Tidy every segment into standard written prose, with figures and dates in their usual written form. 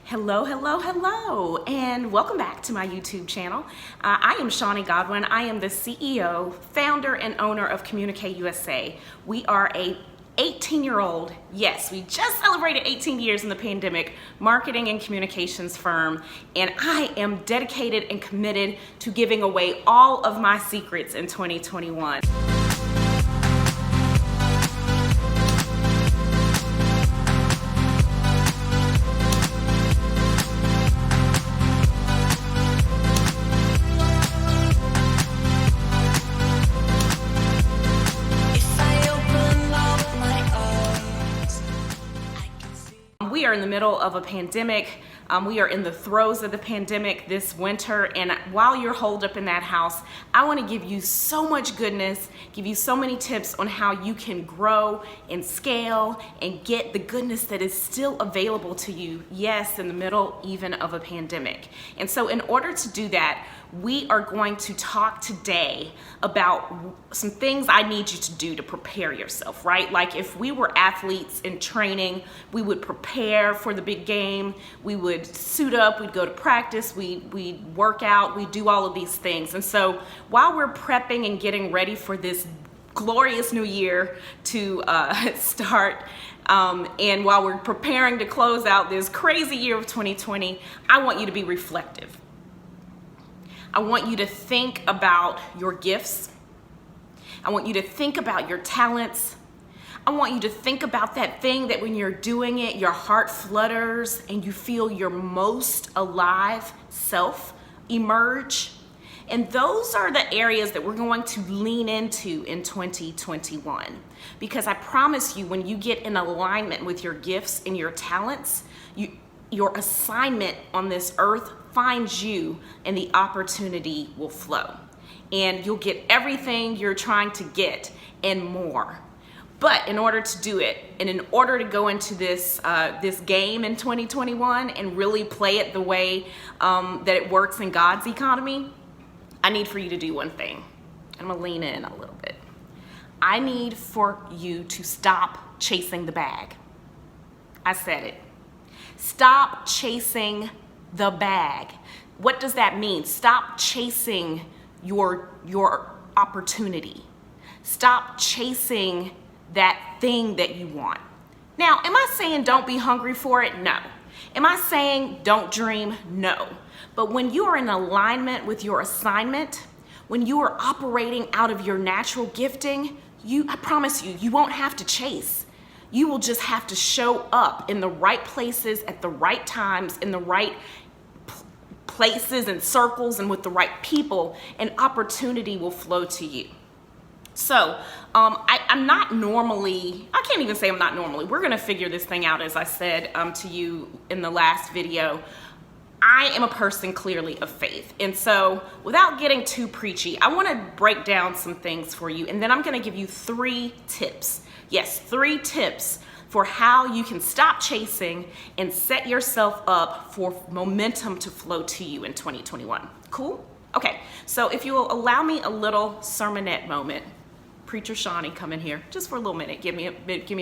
Hello, hello, hello, and welcome back to my YouTube channel. I am Shawnee Godwin. I am the CEO, founder, and owner of Communicate USA. We are a 18-year-old, yes, we just celebrated 18 years in the pandemic, marketing and communications firm, and I am dedicated and committed to giving away all of my secrets in 2021. We are in the middle of a pandemic. We are in the throes of the pandemic this winter, and while you're holed up in that house, I want to give you so much goodness, give you so many tips on how you can grow and scale and get the goodness that is still available to you, yes, in the middle even of a pandemic. And so in order to do that, we are going to talk today about some things I need you to do to prepare yourself, right? Like if we were athletes in training, we would prepare for the big game, we would suit up, we'd go to practice, we'd work out, we'd do all of these things. And so while we're prepping and getting ready for this glorious new year to start, and while we're preparing to close out this crazy year of 2020, I want you to be reflective. I want you to think about your gifts. I want you to think about your talents. I want you to think about that thing that when you're doing it, your heart flutters and you feel your most alive self emerge. And those are the areas that we're going to lean into in 2021. Because I promise you, when you get in alignment with your gifts and your talents, your assignment on this earth finds you and the opportunity will flow. And you'll get everything you're trying to get and more. But in order to do it, and in order to go into this game in 2021 and really play it the way that it works in God's economy, I need for you to do one thing. I'm gonna lean in a little bit. I need for you to stop chasing the bag. I said it. Stop chasing the bag. What does that mean? Stop chasing your opportunity. Stop chasing that thing that you want. Now, am I saying don't be hungry for it? No. Am I saying don't dream? No. But when you are in alignment with your assignment, when you are operating out of your natural gifting, I promise you, you won't have to chase. You will just have to show up in the right places at the right times, in the right places and circles and with the right people, and opportunity will flow to you. So I'm not normally, I can't even say I'm not normally, we're gonna figure this thing out, as I said to you in the last video. I am a person clearly of faith. And so without getting too preachy, I wanna break down some things for you, and then I'm gonna give you 3 tips. Yes, 3 tips for how you can stop chasing and set yourself up for momentum to flow to you in 2021. Cool? Okay, so if you will allow me a little sermonette moment, Preacher Shawnee, come in here just for a little minute. Give me a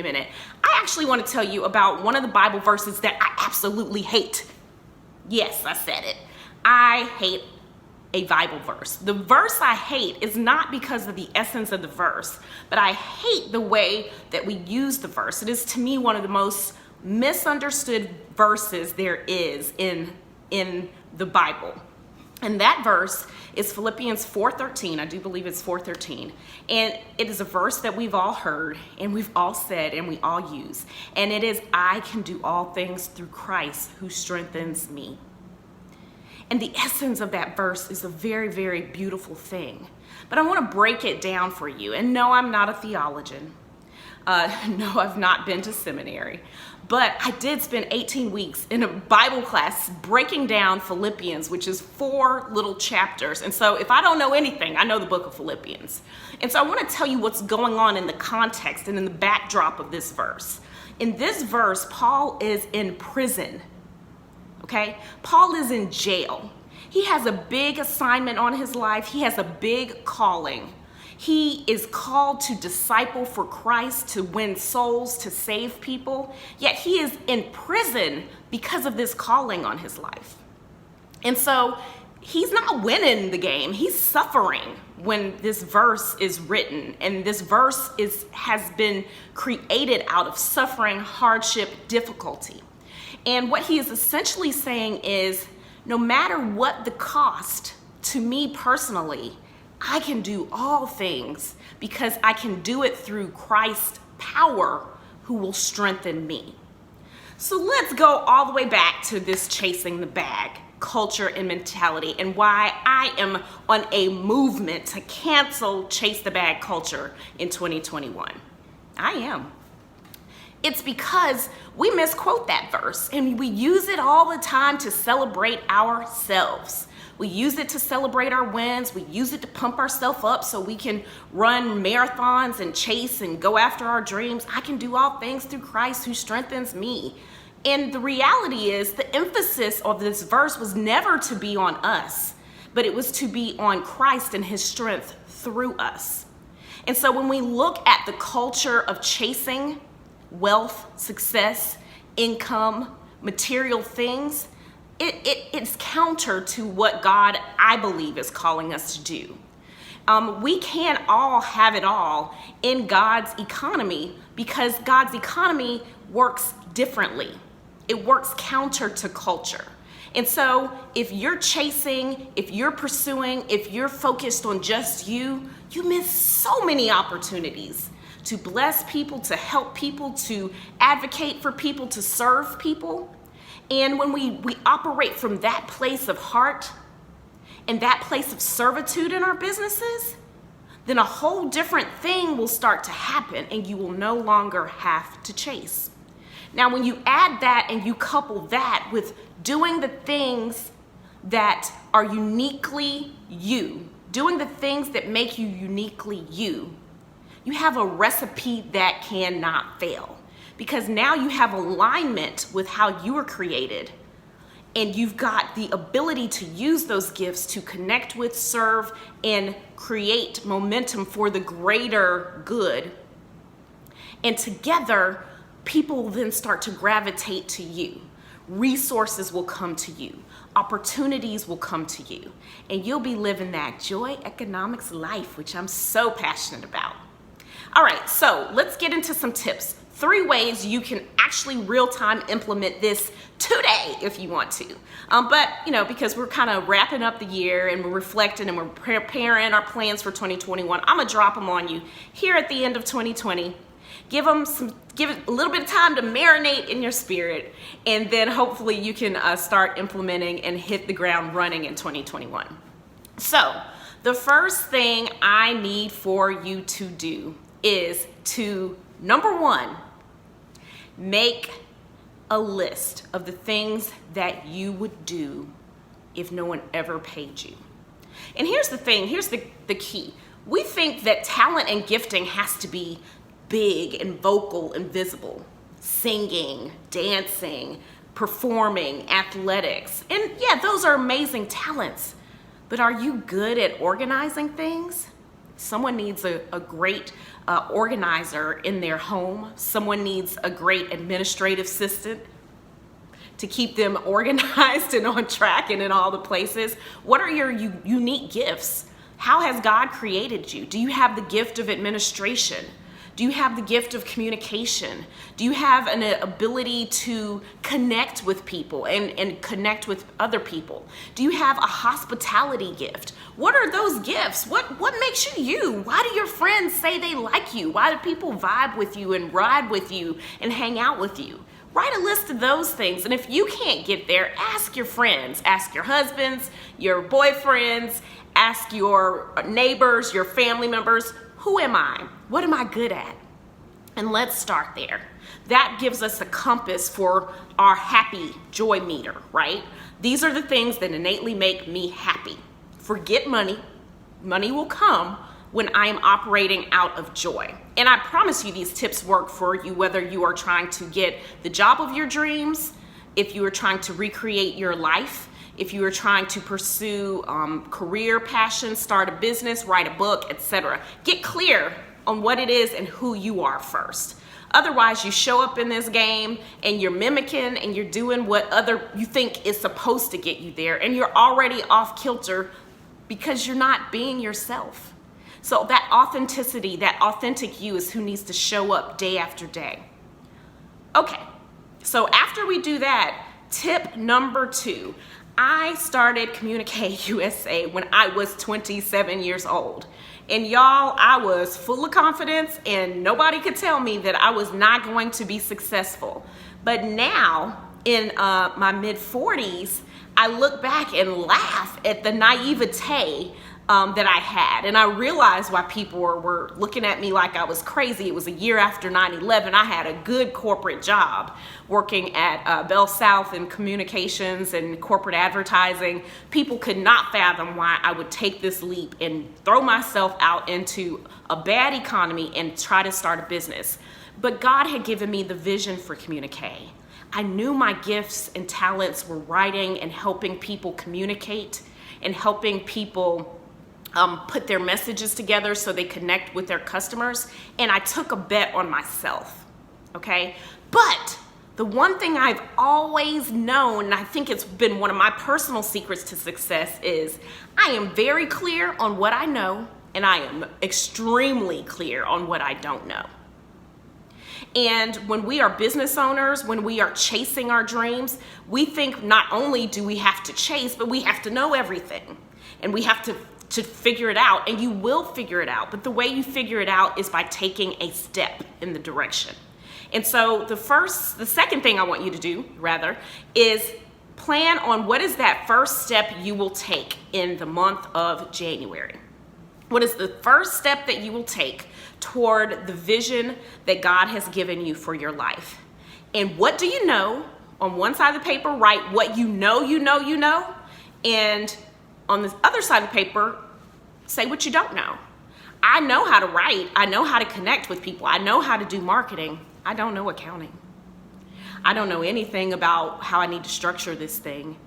minute. I actually want to tell you about one of the Bible verses that I absolutely hate. Yes, I said it. I hate a Bible verse. The verse I hate is not because of the essence of the verse, but I hate the way that we use the verse. It is, to me, one of the most misunderstood verses there is in the Bible. And that verse is Philippians 4:13. I do believe it's 4:13. And it is a verse that we've all heard and we've all said and we all use. And it is, I can do all things through Christ who strengthens me. And the essence of that verse is a very, very beautiful thing. But I want to break it down for you. And no, I'm not a theologian. No, I've not been to seminary. But I did spend 18 weeks in a Bible class breaking down Philippians, which is 4 little chapters. And so if I don't know anything, I know the book of Philippians. And so I want to tell you what's going on in the context and in the backdrop of this verse. In this verse, Paul is in prison. Okay? Paul is in jail. He has a big assignment on his life. He has a big calling. He is called to disciple for Christ, to win souls, to save people, yet he is in prison because of this calling on his life. And so he's not winning the game, he's suffering when this verse is written. And this verse has been created out of suffering, hardship, difficulty. And what he is essentially saying is, no matter what the cost, to me personally, I can do all things because I can do it through Christ's power who will strengthen me. So let's go all the way back to this chasing the bag culture and mentality, and why I am on a movement to cancel chase the bag culture in 2021. I am. It's because we misquote that verse and we use it all the time to celebrate ourselves. We use it to celebrate our wins. We use it to pump ourselves up so we can run marathons and chase and go after our dreams. I can do all things through Christ who strengthens me. And the reality is, the emphasis of this verse was never to be on us, but it was to be on Christ and his strength through us. And so when we look at the culture of chasing wealth, success, income, material things, it's counter to what God, I believe, is calling us to do. We can't all have it all in God's economy because God's economy works differently. It works counter to culture. And so if you're chasing, if you're pursuing, if you're focused on just you miss so many opportunities to bless people, to help people, to advocate for people, to serve people. And when we operate from that place of heart and that place of servitude in our businesses, then a whole different thing will start to happen and you will no longer have to chase. Now, when you add that and you couple that with doing the things that are uniquely you, doing the things that make you uniquely you, you have a recipe that cannot fail. Because now you have alignment with how you were created, and you've got the ability to use those gifts to connect with, serve, and create momentum for the greater good. And together, people will then start to gravitate to you. Resources will come to you. Opportunities will come to you. And you'll be living that joy economics life, which I'm so passionate about. All right, so let's get into some tips. 3 ways you can actually real-time implement this today if you want to. But, because we're kind of wrapping up the year and we're reflecting and we're preparing our plans for 2021, I'm gonna drop them on you here at the end of 2020. Give it a little bit of time to marinate in your spirit, and then hopefully you can start implementing and hit the ground running in 2021. So the first thing I need for you to do is to, number 1, make a list of the things that you would do if no one ever paid you. And here's the thing, here's the key. We think that talent and gifting has to be big and vocal and visible. Singing, dancing, performing, athletics. And yeah, those are amazing talents. But are you good at organizing things? Someone needs a great organizer in their home. Someone needs a great administrative assistant to keep them organized and on track and in all the places. What are your unique gifts? How has God created you? Do you have the gift of administration? Do you have the gift of communication? Do you have an ability to connect with people and connect with other people? Do you have a hospitality gift? What are those gifts? What makes you you? Why do your friends say they like you? Why do people vibe with you and ride with you and hang out with you? Write a list of those things. And if you can't get there, ask your friends, ask your husbands, your boyfriends, ask your neighbors, your family members. Who am I? What am I good at? And let's start there. That gives us a compass for our happy joy meter, right? These are the things that innately make me happy. Forget money. Money will come when I am operating out of joy. And I promise you these tips work for you, whether you are trying to get the job of your dreams, if you are trying to recreate your life, if you are trying to pursue career passion, start a business, write a book, etc. Get clear on what it is and who you are first. Otherwise, you show up in this game and you're mimicking and you're doing what you think is supposed to get you there, and you're already off kilter because you're not being yourself. So that authenticity, that authentic you is who needs to show up day after day. Okay, so after we do that, tip number 2. I started Communique USA when I was 27 years old. And y'all, I was full of confidence and nobody could tell me that I was not going to be successful. But now, in my mid-40s, I look back and laugh at the naivete that I had. And I realized why people were looking at me like I was crazy. It was a year after 9/11. I had a good corporate job working at Bell South in communications and corporate advertising. People could not fathom why I would take this leap and throw myself out into a bad economy and try to start a business. But God had given me the vision for Communique. I knew my gifts and talents were writing and helping people communicate and helping people put their messages together so they connect with their customers. And I took a bet on myself, okay? But the one thing I've always known, and I think it's been one of my personal secrets to success, is I am very clear on what I know, and I am extremely clear on what I don't know. And when we are business owners, when we are chasing our dreams, we think not only do we have to chase, but we have to know everything. And we have to figure it out, and you will figure it out. But the way you figure it out is by taking a step in the direction. And so the second thing I want you to do, rather, is plan on what is that first step you will take in the month of January. What is the first step that you will take toward the vision that God has given you for your life? And what do you know? On one side of the paper, write what you know, and on the other side of the paper, say what you don't know. I know how to write. I know how to connect with people. I know how to do marketing. I don't know accounting. I don't know anything about how I need to structure this thing.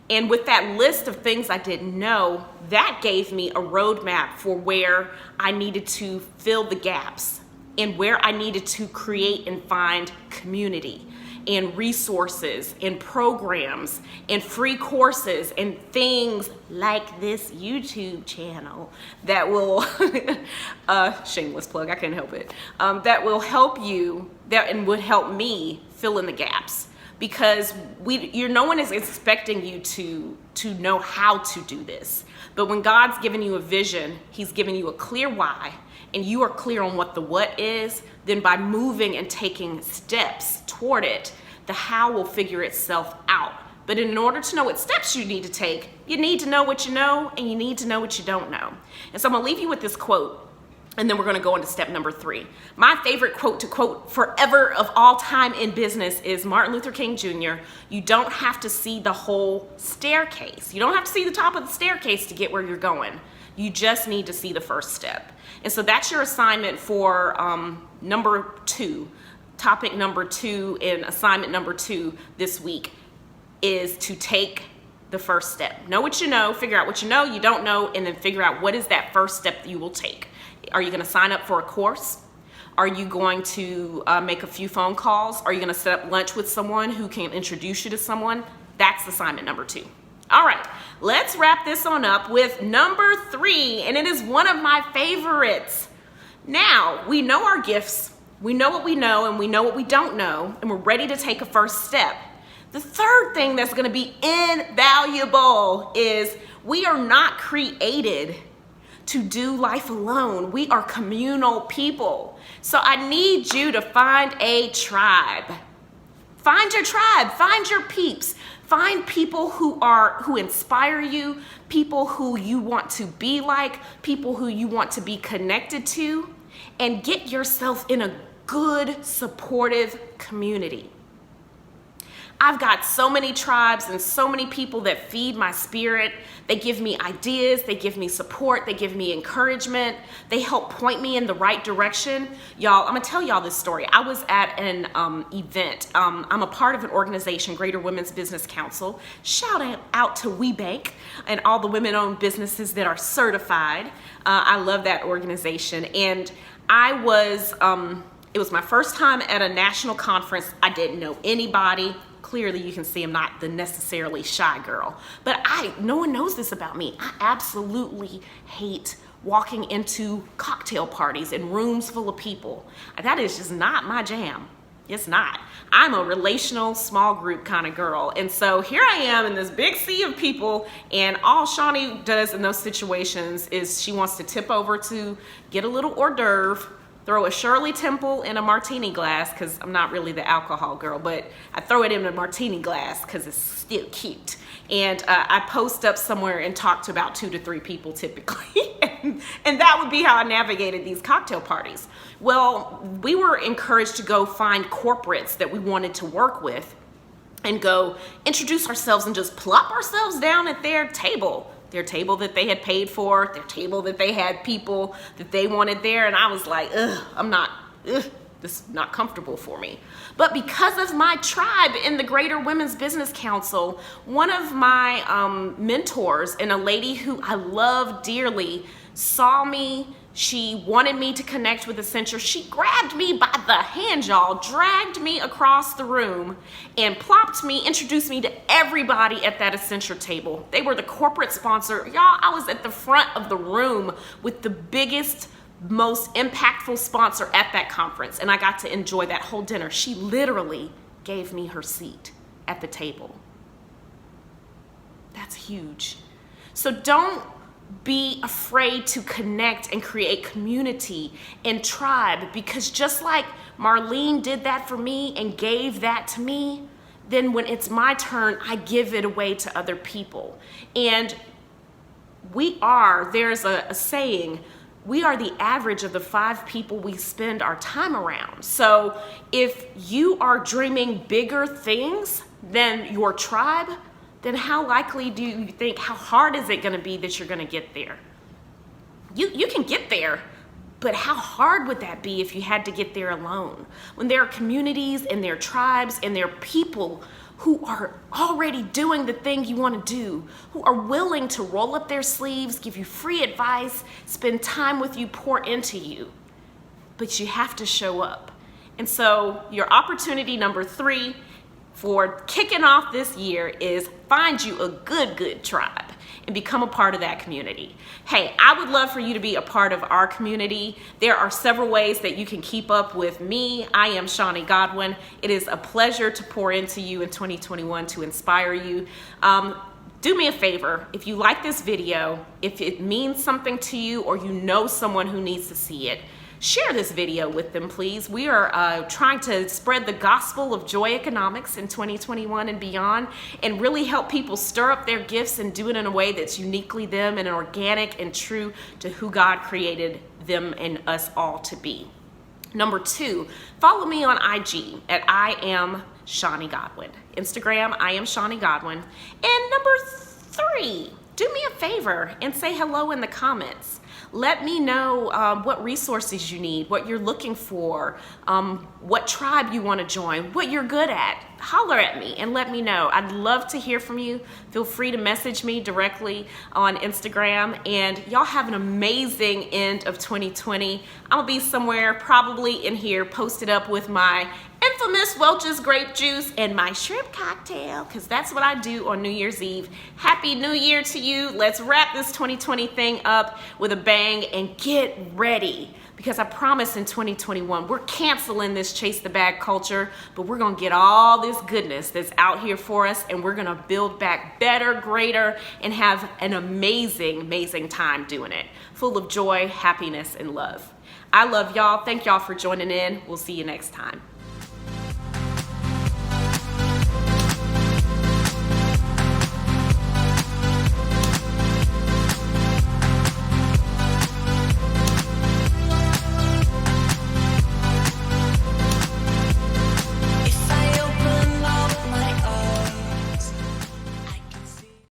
And with that list of things I didn't know, that gave me a roadmap for where I needed to fill the gaps and where I needed to create and find community and resources and programs and free courses and things like this YouTube channel that will, shameless plug, I couldn't help it, that will help you, and would help me fill in the gaps. Because no one is expecting you to know how to do this. But when God's given you a vision, He's given you a clear why, and you are clear on what the what is, then by moving and taking steps toward it, the how will figure itself out. But in order to know what steps you need to take, you need to know what you know, and you need to know what you don't know. And so I'm gonna leave you with this quote, and then we're gonna go into step number 3. My favorite quote to quote forever of all time in business is Martin Luther King Jr. You don't have to see the whole staircase. You don't have to see the top of the staircase to get where you're going. You just need to see the first step. And so that's your assignment for number 2. Topic number 2 and assignment number 2 this week is to take the first step. Know what you know, figure out what you know, you don't know, and then figure out what is that first step that you will take. Are you going to sign up for a course? Are you going to make a few phone calls? Are you going to set up lunch with someone who can introduce you to someone? That's assignment number 2. All right, let's wrap this on up with number 3, and it is one of my favorites. Now, we know our gifts, we know what we know, and we know what we don't know, and we're ready to take a first step. The third thing that's going to be invaluable is we are not created to do life alone. We are communal people. So I need you to find a tribe. Find your tribe, find your peeps, find people who inspire you, people who you want to be like, people who you want to be connected to, and get yourself in a good, supportive community. I've got so many tribes and so many people that feed my spirit. They give me ideas, they give me support, they give me encouragement, they help point me in the right direction. Y'all, I'm gonna tell y'all this story. I was at an event. I'm a part of an organization, Greater Women's Business Council. Shout out to WeBank and all the women-owned businesses that are certified. I love that organization. And it was my first time at a national conference. I didn't know anybody. Clearly you can see I'm not the necessarily shy girl, but no one knows this about me. I absolutely hate walking into cocktail parties in rooms full of people. That is just not my jam. It's not. I'm a relational small group kind of girl. And so here I am in this big sea of people, and all Shawnee does in those situations is she wants to tip over to get a little hors d'oeuvre, throw a Shirley Temple in a martini glass, because I'm not really the alcohol girl, but I throw it in a martini glass because it's still cute. And I post up somewhere and talk to about 2 to 3 people typically. and that would be how I navigated these cocktail parties. Well, we were encouraged to go find corporates that we wanted to work with and go introduce ourselves and just plop ourselves down at their table that they had paid for, their table that they had people that they wanted there. And I was like, this is not comfortable for me. But because of my tribe in the Greater Women's Business Council, one of my mentors and a lady who I love dearly saw me. She wanted me to connect with Accenture. She grabbed me by the hand, y'all, dragged me across the room and plopped me, introduced me to everybody at that Accenture table. They were the corporate sponsor. Y'all, I was at the front of the room with the biggest, most impactful sponsor at that conference, and I got to enjoy that whole dinner. She literally gave me her seat at the table. That's huge. So don't be afraid to connect and create community and tribe, because just like Marlene did that for me and gave that to me, then when it's my turn, I give it away to other people. And there's a saying, we are the average of the 5 people we spend our time around. So if you are dreaming bigger things than your tribe, then how likely do you think, how hard is it gonna be that you're gonna get there? You can get there, but how hard would that be if you had to get there alone? When there are communities and there are tribes and there are people who are already doing the thing you wanna do, who are willing to roll up their sleeves, give you free advice, spend time with you, pour into you, but you have to show up. And so your opportunity number 3 for kicking off this year is find you a good tribe and become a part of that community. Hey, I would love for you to be a part of our community. There are several ways that you can keep up with me. I am Shawnee Godwin. It is a pleasure to pour into you in 2021 to inspire you. Do me a favor, if you like this video, if it means something to you or you know someone who needs to see it, share this video with them, please. We are trying to spread the gospel of joy economics in 2021 and beyond, and really help people stir up their gifts and do it in a way that's uniquely them and organic and true to who God created them and us all to be. Number 2, follow me on IG at I am Shawnee Godwin. Instagram, I am Shawnee Godwin. And number 3, do me a favor and say hello in the comments. Let me know what resources you need, what you're looking for, what tribe you want to join, what you're good at. Holler at me and let me know. I'd love to hear from you. Feel free to message me directly on Instagram. And y'all have an amazing end of 2020. I'll be somewhere probably in here posted up with my infamous Welch's grape juice and my shrimp cocktail, because that's what I do on New Year's Eve. Happy New Year to you. Let's wrap this 2020 thing up with a bang and get ready, because I promise in 2021 we're canceling this chase the bag culture, but we're gonna get all this goodness that's out here for us, and we're gonna build back better, greater, and have an amazing time doing it, full of joy, happiness, and love. I love y'all. Thank y'all for joining in. We'll see you next time.